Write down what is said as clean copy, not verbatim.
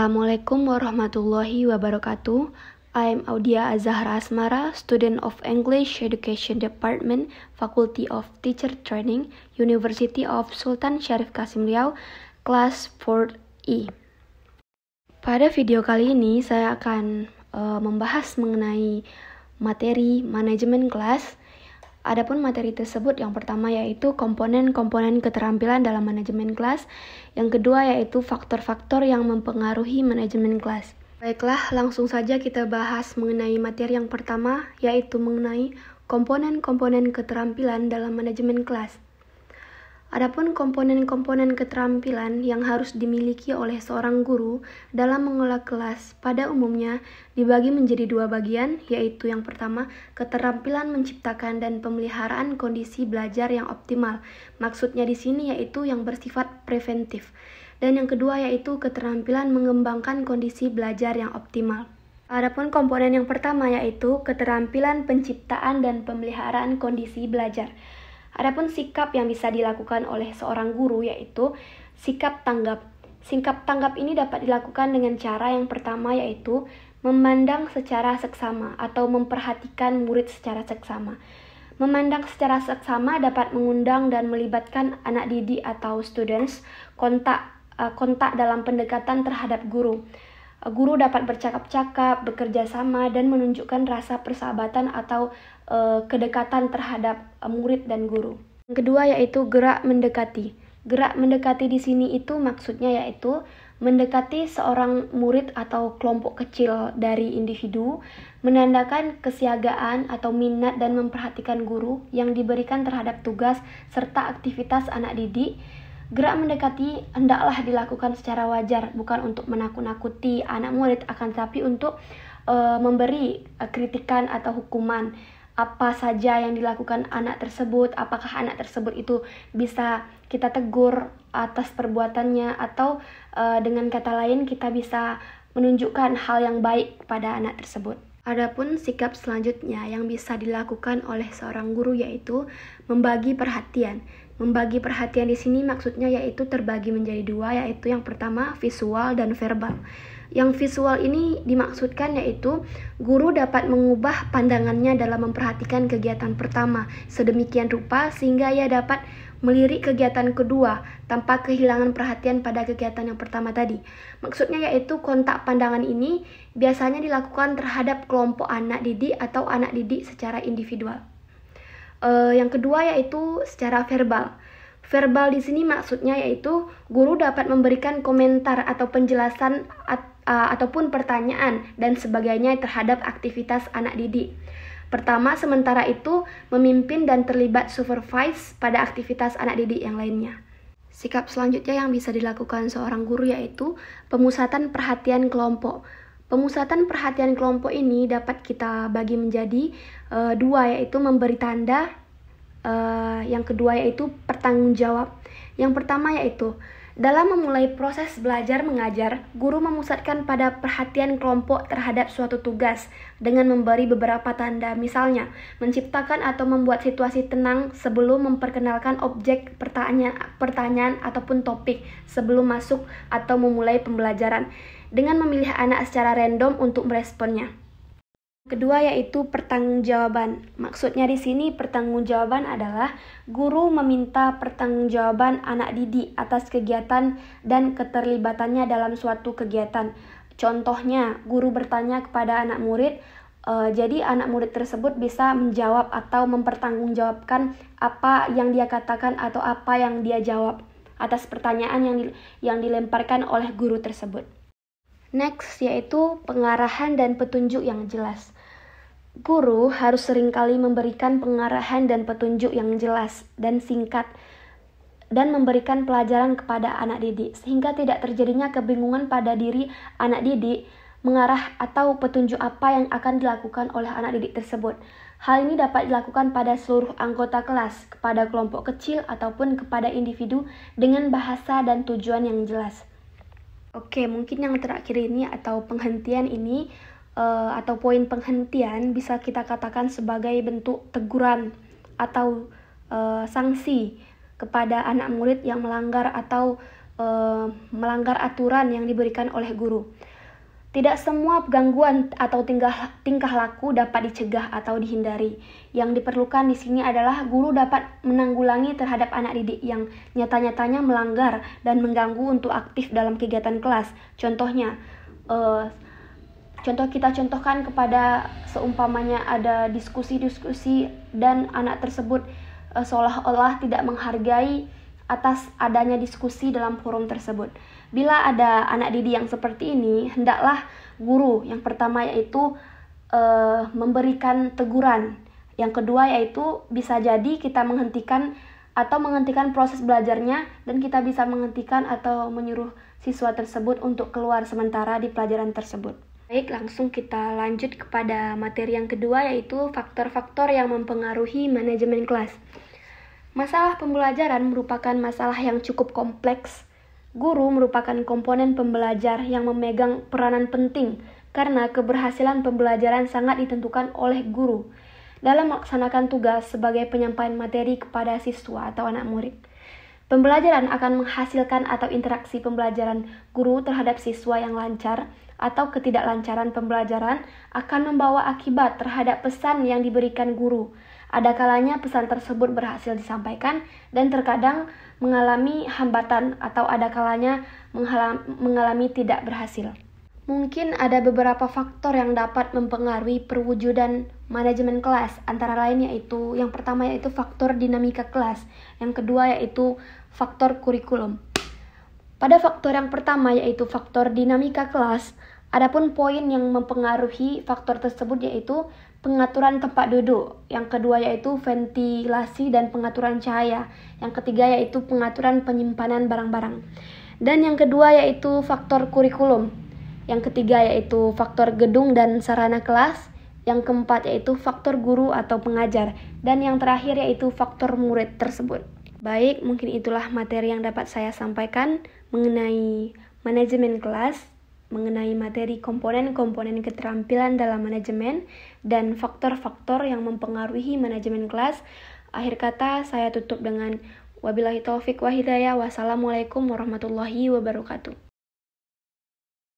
Assalamualaikum warahmatullahi wabarakatuh. I am Audia Azahra Asmara, student of English Education Department, Faculty of Teacher Training, University of Sultan Syarif Kasim Riau, kelas 4E. Pada video kali ini saya akan membahas mengenai materi manajemen kelas. Adapun materi tersebut yang pertama yaitu komponen-komponen keterampilan dalam manajemen kelas. Yang kedua yaitu faktor-faktor yang mempengaruhi manajemen kelas. Baiklah, langsung saja kita bahas mengenai materi yang pertama yaitu mengenai komponen-komponen keterampilan dalam manajemen kelas. Adapun komponen-komponen keterampilan yang harus dimiliki oleh seorang guru dalam mengelola kelas pada umumnya dibagi menjadi dua bagian, yaitu yang pertama, keterampilan menciptakan dan pemeliharaan kondisi belajar yang optimal. Maksudnya di sini yaitu yang bersifat preventif. Dan yang kedua yaitu keterampilan mengembangkan kondisi belajar yang optimal. Adapun komponen yang pertama yaitu keterampilan penciptaan dan pemeliharaan kondisi belajar. Adapun sikap yang bisa dilakukan oleh seorang guru yaitu sikap tanggap. Sikap tanggap ini dapat dilakukan dengan cara yang pertama yaitu memandang secara seksama atau memperhatikan murid secara seksama. Memandang secara seksama dapat mengundang dan melibatkan anak didik atau students kontak dalam pendekatan terhadap guru. Guru dapat bercakap-cakap, bekerja sama, dan menunjukkan rasa persahabatan atau kedekatan terhadap murid dan guru. Yang kedua yaitu gerak mendekati. Gerak mendekati di sini itu maksudnya yaitu mendekati seorang murid atau kelompok kecil dari individu, menandakan kesiagaan atau minat dan memperhatikan guru yang diberikan terhadap tugas serta aktivitas anak didik. Gerak mendekati hendaklah dilakukan secara wajar, bukan untuk menakut-nakuti anak murid, akan tetapi untuk memberi kritikan atau hukuman. Apa saja yang dilakukan anak tersebut, apakah anak tersebut itu bisa kita tegur atas perbuatannya, atau dengan kata lain kita bisa menunjukkan hal yang baik pada anak tersebut. Adapun sikap selanjutnya yang bisa dilakukan oleh seorang guru yaitu membagi perhatian. Membagi perhatian di sini maksudnya yaitu terbagi menjadi dua, yaitu yang pertama visual dan verbal. Yang visual ini dimaksudkan yaitu guru dapat mengubah pandangannya dalam memperhatikan kegiatan pertama sedemikian rupa sehingga ia dapat melirik kegiatan kedua tanpa kehilangan perhatian pada kegiatan yang pertama tadi. Maksudnya yaitu kontak pandangan ini biasanya dilakukan terhadap kelompok anak didik atau anak didik secara individual. Yang kedua yaitu secara verbal. Verbal di sini maksudnya yaitu guru dapat memberikan komentar atau penjelasan ataupun pertanyaan dan sebagainya terhadap aktivitas anak didik. Pertama, sementara itu memimpin dan terlibat supervise pada aktivitas anak didik yang lainnya. Sikap selanjutnya yang bisa dilakukan seorang guru yaitu pemusatan perhatian kelompok. Pemusatan perhatian kelompok ini dapat kita bagi menjadi dua, yaitu memberi tanda. Yang kedua yaitu bertanggung jawab. Yang pertama yaitu dalam memulai proses belajar mengajar, guru memusatkan pada perhatian kelompok terhadap suatu tugas dengan memberi beberapa tanda, misalnya menciptakan atau membuat situasi tenang sebelum memperkenalkan objek pertanyaan ataupun topik sebelum masuk atau memulai pembelajaran, dengan memilih anak secara random untuk meresponnya. Kedua yaitu pertanggungjawaban. Maksudnya di sini pertanggungjawaban adalah guru meminta pertanggungjawaban anak didik atas kegiatan dan keterlibatannya dalam suatu kegiatan. Contohnya, guru bertanya kepada anak murid, jadi anak murid tersebut bisa menjawab atau mempertanggungjawabkan apa yang dia katakan atau apa yang dia jawab atas pertanyaan yang dilemparkan oleh guru tersebut. Next yaitu pengarahan dan petunjuk yang jelas. Guru harus seringkali memberikan pengarahan dan petunjuk yang jelas dan singkat dan memberikan pelajaran kepada anak didik sehingga tidak terjadinya kebingungan pada diri anak didik mengarah atau petunjuk apa yang akan dilakukan oleh anak didik tersebut. Hal ini dapat dilakukan pada seluruh anggota kelas, kepada kelompok kecil ataupun kepada individu dengan bahasa dan tujuan yang jelas. Oke, mungkin yang terakhir ini atau penghentian ini atau poin penghentian bisa kita katakan sebagai bentuk teguran atau sanksi kepada anak murid yang melanggar atau melanggar aturan yang diberikan oleh guru. Tidak semua gangguan atau tingkah laku dapat dicegah atau dihindari. Yang diperlukan di sini adalah guru dapat menanggulangi terhadap anak didik yang nyata-nyatanya melanggar dan mengganggu untuk aktif dalam kegiatan kelas. Contohnya, kita contohkan kepada seumpamanya ada diskusi-diskusi dan anak tersebut seolah-olah tidak menghargai atas adanya diskusi dalam forum tersebut. Bila ada anak didik yang seperti ini, hendaklah guru yang pertama yaitu memberikan teguran. Yang kedua yaitu bisa jadi kita menghentikan proses belajarnya, dan kita bisa menghentikan atau menyuruh siswa tersebut untuk keluar sementara di pelajaran tersebut. Baik, langsung kita lanjut kepada materi yang kedua, yaitu faktor-faktor yang mempengaruhi manajemen kelas. Masalah pembelajaran merupakan masalah yang cukup kompleks. Guru merupakan komponen pembelajar yang memegang peranan penting karena keberhasilan pembelajaran sangat ditentukan oleh guru dalam melaksanakan tugas sebagai penyampaian materi kepada siswa atau anak murid. Pembelajaran akan menghasilkan atau interaksi pembelajaran guru terhadap siswa yang lancar atau ketidaklancaran pembelajaran akan membawa akibat terhadap pesan yang diberikan guru. Ada kalanya pesan tersebut berhasil disampaikan dan terkadang mengalami hambatan atau ada kalanya mengalami tidak berhasil. Mungkin ada beberapa faktor yang dapat mempengaruhi perwujudan manajemen kelas, antara lain yaitu yang pertama yaitu faktor dinamika kelas, yang kedua yaitu faktor kurikulum. Pada faktor yang pertama yaitu faktor dinamika kelas, adapun poin yang mempengaruhi faktor tersebut yaitu pengaturan tempat duduk, yang kedua yaitu ventilasi dan pengaturan cahaya, yang ketiga yaitu pengaturan penyimpanan barang-barang, dan yang kedua yaitu faktor kurikulum, yang ketiga yaitu faktor gedung dan sarana kelas, yang keempat yaitu faktor guru atau pengajar, dan yang terakhir yaitu faktor murid tersebut. Baik, mungkin itulah materi yang dapat saya sampaikan mengenai manajemen kelas, mengenai materi komponen-komponen keterampilan dalam manajemen, dan faktor-faktor yang mempengaruhi manajemen kelas. Akhir kata, saya tutup dengan wabillahi taufik wa hidayah. Wassalamualaikum warahmatullahi wabarakatuh.